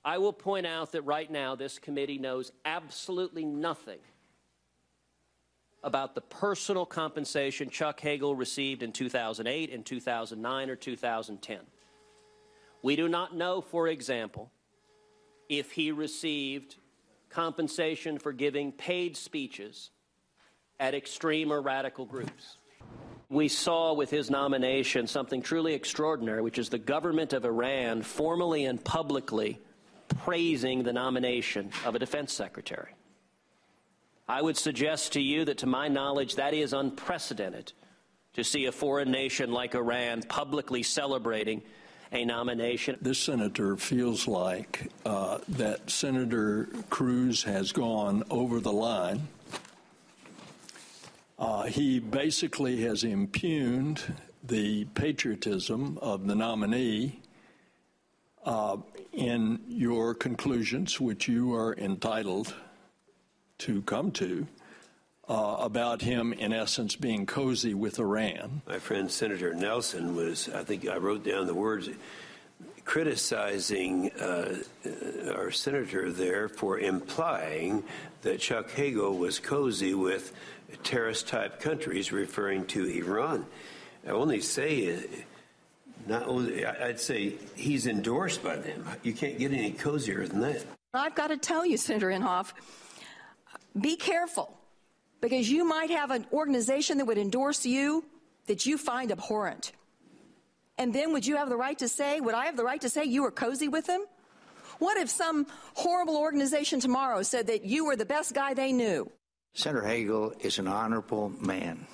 I will point out that right now this committee knows absolutely nothing about the personal compensation Chuck Hagel received in 2008, in 2009, or 2010. We do not know, for example, if he received compensation for giving paid speeches at extreme or radical groups. We saw with his nomination something truly extraordinary, which is the government of Iran formally and publicly praising the nomination of a defense secretary. I would suggest to you that, to my knowledge, that is unprecedented, to see a foreign nation like Iran publicly celebrating a nomination. This senator feels like that Senator Cruz has gone over the line. He basically has impugned the patriotism of the nominee in your conclusions, which you are entitled to come to, about him, in essence, being cozy with Iran. My friend Senator Nelson was, I think I wrote down the words, criticizing our senator there for implying that Chuck Hagel was cozy with terrorist-type countries, referring to Iran. I only say, I'd say he's endorsed by them. You can't get any cozier than that. I've got to tell you, Senator Inhofe, be careful, because you might have an organization that would endorse you that you find abhorrent. And then would you have the right to say, would I have the right to say you were cozy with them? What if some horrible organization tomorrow said that you were the best guy they knew? Senator Hagel is an honorable man.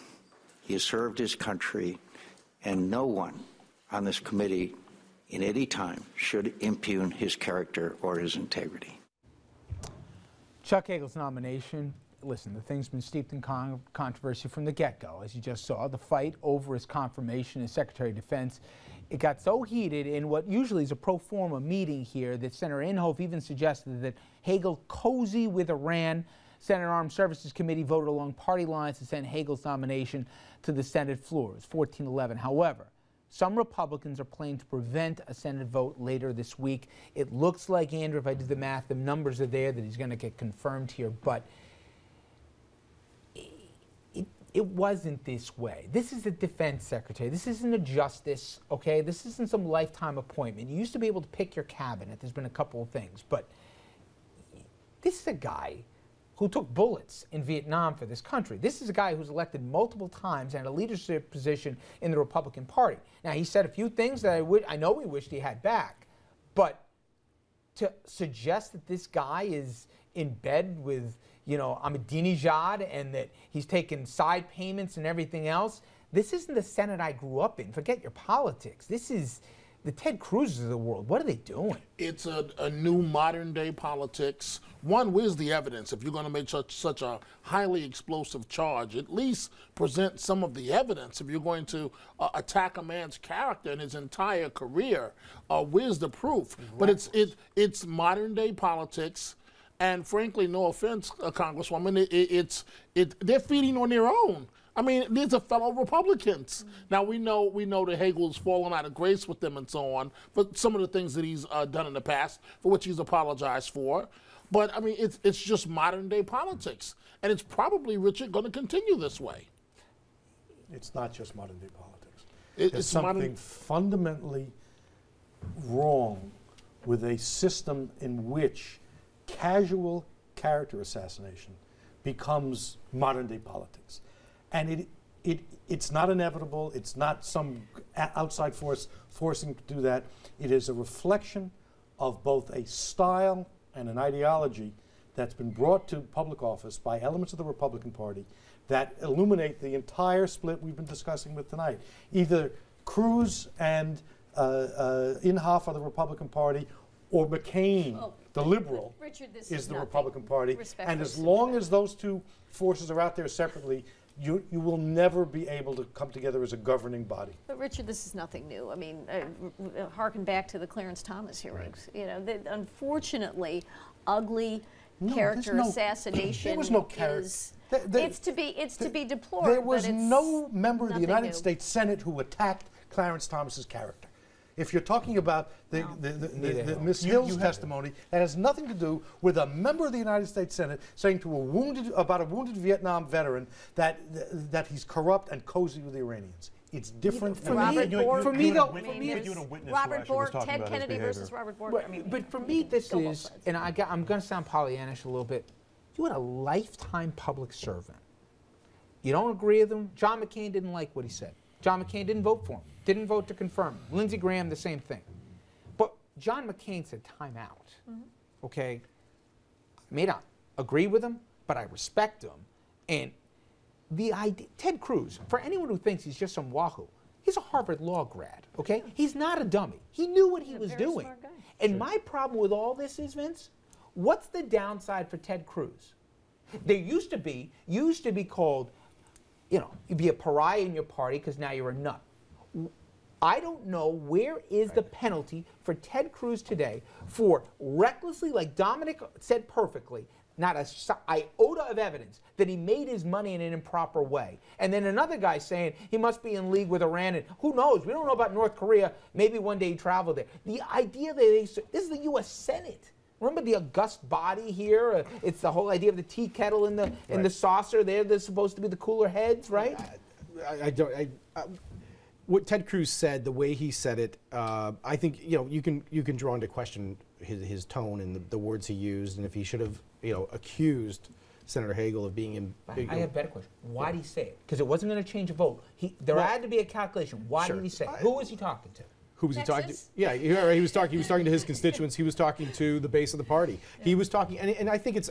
He has served his country, and no one on this committee in any time should impugn his character or his integrity. Chuck Hagel's nomination, listen, the thing's been steeped in controversy from the get-go, as you just saw. The fight over his confirmation as Secretary of Defense, it got so heated in what usually is a pro forma meeting here that Senator Inhofe even suggested that Hagel cozy with Iran. Senate Armed Services Committee voted along party lines to send Hagel's nomination to the Senate floor. It was 14-11. However, some Republicans are planning to prevent a Senate vote later this week. It looks like, Andrew, if I did the math, the numbers are there that he's going to get confirmed here, but it wasn't this way. This is a defense secretary. This isn't a justice, okay? This isn't some lifetime appointment. You used to be able to pick your cabinet. There's been a couple of things, but this is a guy who took bullets in Vietnam for this country. This is a guy who's elected multiple times and a leadership position in the Republican Party. Now, he said a few things that I know we wished he had back, but to suggest that this guy is in bed with, you know, Ahmadinejad and that he's taking side payments and everything else, this isn't the Senate I grew up in. Forget your politics. This is the Ted Cruz's of the world. What are they doing? It's a new modern-day politics. One, where's the evidence? If you're going to make such a highly explosive charge, at least present some of the evidence. If you're going to attack a man's character and his entire career, where's the proof? Right. But it's modern-day politics. And frankly, no offense, Congresswoman, they're feeding on their own. I mean, these are fellow Republicans. Now, we know that Hagel's fallen out of grace with them and so on for some of the things that he's done in the past, for which he's apologized for. But, I mean, it's just modern-day politics. And it's probably, Richard, going to continue this way. It's not just modern-day politics. It's something fundamentally wrong with a system in which casual character assassination becomes modern-day politics. And it's not inevitable. It's not some outside force forcing to do that. It is a reflection of both a style and an ideology that's been brought to public office by elements of the Republican Party that illuminate the entire split we've been discussing with tonight. Either Cruz and Inhofe are the Republican Party, or McCain, the liberal, Richard, is the Republican Party. And as long as those two forces are out there separately, you will never be able to come together as a governing body. But Richard, this is nothing new. I mean, harken back to the Clarence Thomas hearings. Right. You know, unfortunately, ugly character assassination. There was no character. It's to be deplored. There was no member of the United States Senate who attacked Clarence Thomas's character. If you're talking about the Ms. Hill's testimony, that has nothing to do with a member of the United States Senate saying to a wounded Vietnam veteran that he's corrupt and cozy with the Iranians. It's different. Robert Bork, Robert Bork, Ted Kennedy versus Robert Bork. But for me, this is, and I'm going to sound Pollyannish a little bit. You had a lifetime public servant. You don't agree with him. John McCain didn't like what he said. John McCain didn't vote for him. Didn't vote to confirm him. Lindsey Graham, the same thing. But John McCain said, time out. Okay? I may not agree with him, but I respect him. And the idea, Ted Cruz, for anyone who thinks he's just some wahoo, he's a Harvard Law grad, okay? He's not a dummy. He knew what he was doing. And my problem with all this is, Vince, what's the downside for Ted Cruz? There used to be called, you know, you'd be a pariah in your party because now you're a nut. I don't know where is the penalty for Ted Cruz today for recklessly, like Dominic said perfectly, not an iota of evidence that he made his money in an improper way. And then another guy saying he must be in league with Iran, and who knows, we don't know about North Korea, maybe one day he traveled there. The idea that this is the U.S. Senate. Remember the august body here? It's the whole idea of the tea kettle in the saucer there. They're supposed to be the cooler heads, right? What Ted Cruz said, the way he said it, I think you can draw into question his tone and the words he used, and if he should have accused Senator Hagel of being in. I have a better question. Why did he say it? Because it wasn't going to change a vote. There had to be a calculation. Why did he say it? Who was he talking to? Who was he talking to? Yeah, he was talking to his constituents. He was talking to the base of the party. Yeah. He was talking, and I think it's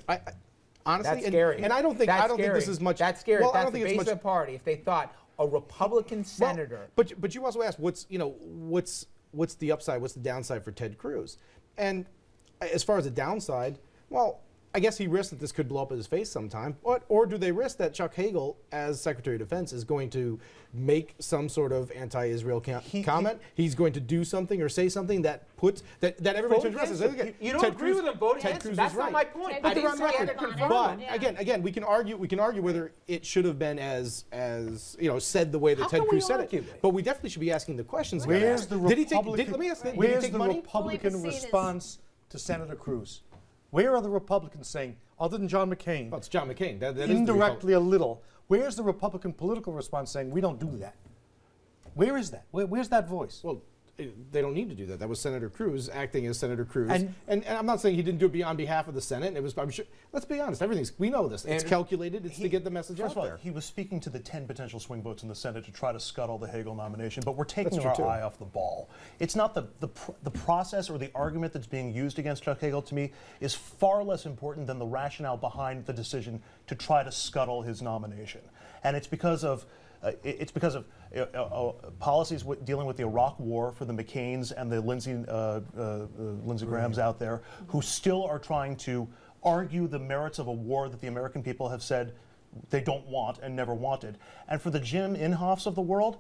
honestly, that's scary. And I don't think this is much. That's scary. Well, that's I don't think the base it's much, of the party. If they thought a Republican senator. Well, but you also asked what's the upside? What's the downside for Ted Cruz? And as far as the downside, well, I guess he risks that this could blow up in his face sometime. Or do they risk that Chuck Hagel, as Secretary of Defense, is going to make some sort of anti-Israel comment? He's going to do something or say something that puts that everybody turns around and says, you don't agree with him, vote against him. That's not my point. I didn't say I had to confirm. But again, we can argue whether it should have been as said the way that Ted Cruz said it. But we definitely should be asking the questions. Where's the Republican? Let me ask, where's the Republican response to Senator Cruz? Where are the Republicans saying, other than John McCain? Well, it's John McCain. That indirectly a little. Where's the Republican political response saying, we don't do that? Where is that? Where's that voice? Well, they don't need to do that. That was Senator Cruz acting as Senator Cruz. And I'm not saying he didn't do it on behalf of the Senate. It was, I'm sure, let's be honest, we know this. It's calculated. It's to get the message out there. He was speaking to the 10 potential swing votes in the Senate to try to scuttle the Hagel nomination, but we're taking our eye off the ball. It's not the process or the argument that's being used against Chuck Hagel, to me, is far less important than the rationale behind the decision to try to scuttle his nomination. And it's because of policies dealing with the Iraq War for the McCains and the Lindsey Grahams out there, who still are trying to argue the merits of a war that the American people have said they don't want and never wanted. And for the Jim Inhofes of the world,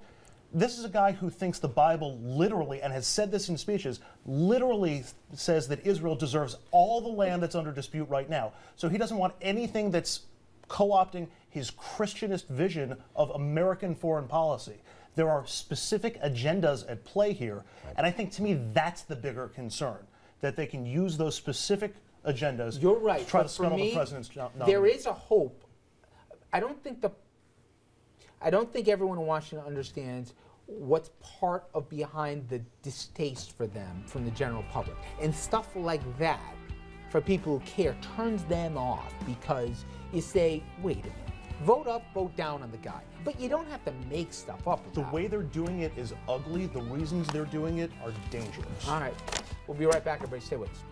this is a guy who thinks the Bible literally, and has said this in speeches, literally says that Israel deserves all the land that's under dispute right now. So he doesn't want anything that's co-opting his Christianist vision of American foreign policy. There are specific agendas at play here, and I think, to me, that's the bigger concern, that they can use those specific agendas to try to scuttle the president's nomination. There is a hope. I don't think everyone in Washington understands what's part of behind the distaste for them from the general public. And stuff like that, for people who care, turns them off, because you say, wait a minute, vote up, vote down on the guy. But you don't have to make stuff up. The way they're doing it is ugly. The reasons they're doing it are dangerous. All right. We'll be right back. Everybody stay with us.